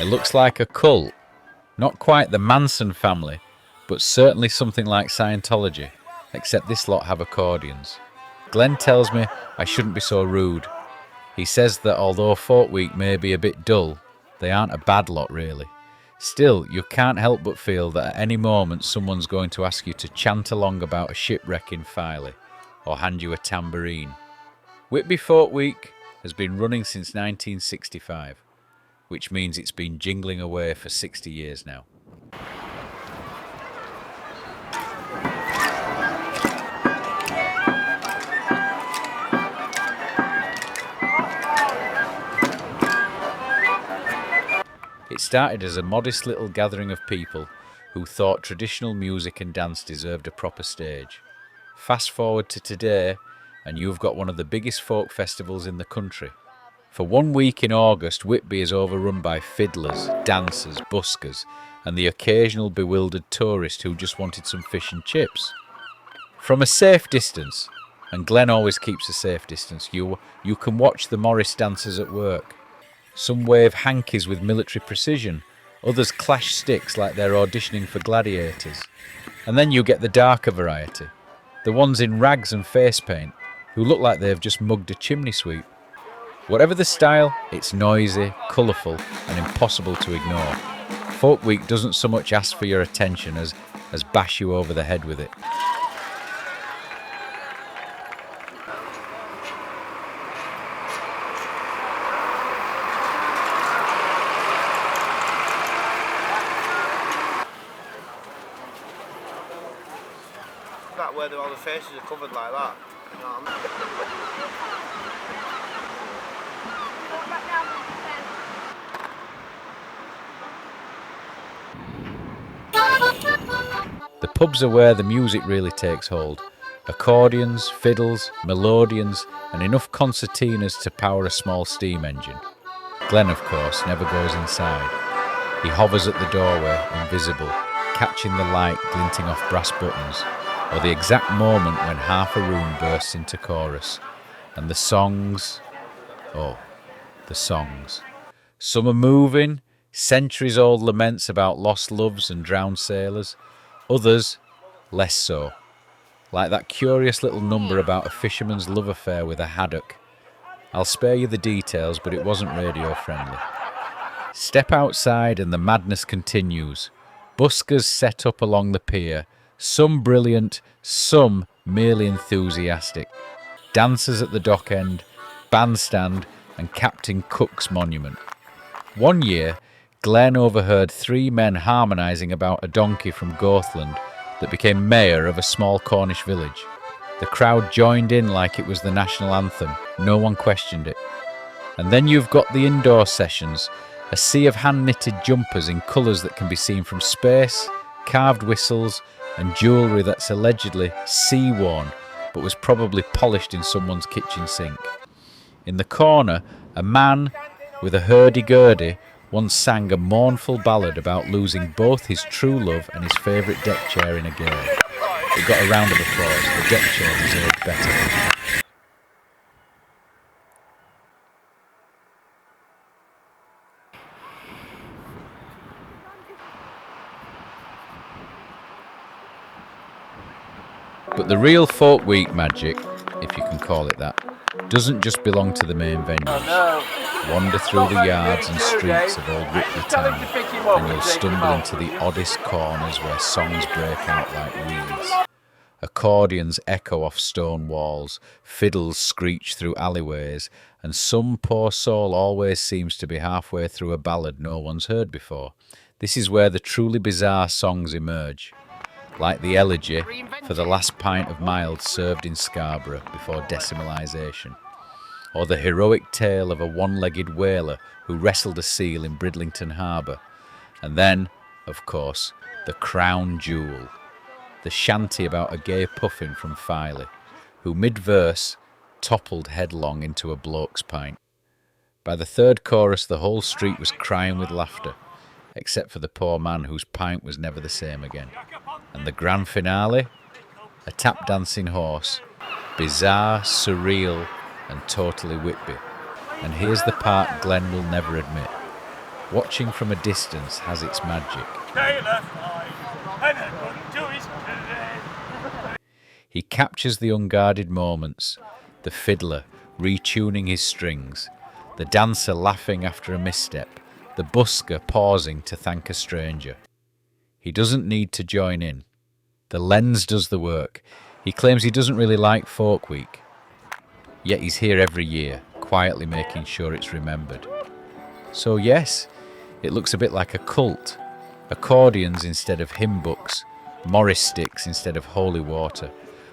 It looks like a cult. Not quite the Manson family, but certainly something like Scientology, except this lot have accordions. Glenn tells me I shouldn't be so rude. He says that although Folk Week may be a bit dull, they aren't a bad lot really. Still, you can't help but feel that at any moment someone's going to ask you to chant along about a shipwreck in Filey, or hand you a tambourine. Whitby Folk Week has been running since 1965, which means it's been jingling away for 60 years now. It started as a modest little gathering of people who thought traditional music and dance deserved a proper stage. Fast forward to today, and you've got one of the biggest folk festivals in the country. For 1 week in August, Whitby is overrun by fiddlers, dancers, buskers, and the occasional bewildered tourist who just wanted some fish and chips. From a safe distance, and Glenn always keeps a safe distance, you can watch the Morris dancers at work. Some wave hankies with military precision, others clash sticks like they're auditioning for gladiators. And then you get the darker variety, the ones in rags and face paint, who look like they've just mugged a chimney sweep. Whatever the style, it's noisy, colourful and impossible to ignore. Folk Week doesn't so much ask for your attention as bash you over the head with it. That where all the faces are covered like that. You know what I mean? The pubs are where the music really takes hold. Accordions, fiddles, melodeons and enough concertinas to power a small steam engine. Glenn, of course, never goes inside. He hovers at the doorway, invisible, catching the light glinting off brass buttons, or the exact moment when half a room bursts into chorus, and the songs, the songs. Some are moving, centuries-old laments about lost loves and drowned sailors, others less so, like that curious little number about a fisherman's love affair with a haddock. I'll spare you the details, but it wasn't radio-friendly. Step outside and the madness continues. Buskers set up along the pier, some brilliant, some merely enthusiastic. Dancers at the dock end, bandstand and Captain Cook's monument. One year, Glenn overheard 3 men harmonising about a donkey from Gothland that became mayor of a small Cornish village. The crowd joined in like it was the national anthem. No one questioned it. And then you've got the indoor sessions, a sea of hand-knitted jumpers in colours that can be seen from space, carved whistles and jewellery that's allegedly sea-worn but was probably polished in someone's kitchen sink. In the corner, a man with a hurdy-gurdy once sang a mournful ballad about losing both his true love and his favourite deck chair in a gale. It got a round of applause. The deck chair deserved better. But the real Folk Week magic, if you can call it that, doesn't just belong to the main venue. Wander through the yards and streets of old Whitby town and you'll stumble into the oddest corners where songs break out like weeds. Accordions echo off stone walls, fiddles screech through alleyways, and some poor soul always seems to be halfway through a ballad no one's heard before. This is where the truly bizarre songs emerge, like the elegy for the last pint of mild served in Scarborough before decimalisation, or the heroic tale of a one-legged whaler who wrestled a seal in Bridlington Harbour, and then, of course, the crown jewel, the shanty about a gay puffin from Filey, who mid-verse toppled headlong into a bloke's pint. By the third chorus the whole street was crying with laughter, except for the poor man whose pint was never the same again. And the grand finale? A tap-dancing horse, bizarre, surreal and totally Whitby. And here's the part Glenn will never admit. Watching from a distance has its magic. He captures the unguarded moments, the fiddler retuning his strings, the dancer laughing after a misstep, the busker pausing to thank a stranger. He doesn't need to join in. The lens does the work. He claims he doesn't really like Folk Week, yet he's here every year, quietly making sure it's remembered. So yes, it looks a bit like a cult. Accordions instead of hymn books, Morris sticks instead of holy water.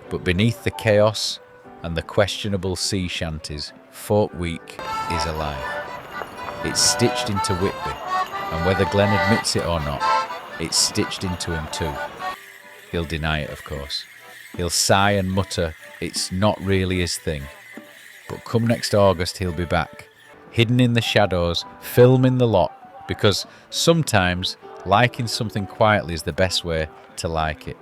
But beneath the chaos and the questionable sea shanties, Folk Week is alive. It's stitched into Whitby, and whether Glenn admits it or not, it's stitched into him too. He'll deny it, of course. He'll sigh and mutter, it's not really his thing. But come next August, he'll be back, hidden in the shadows, filming the lot, because sometimes liking something quietly is the best way to like it.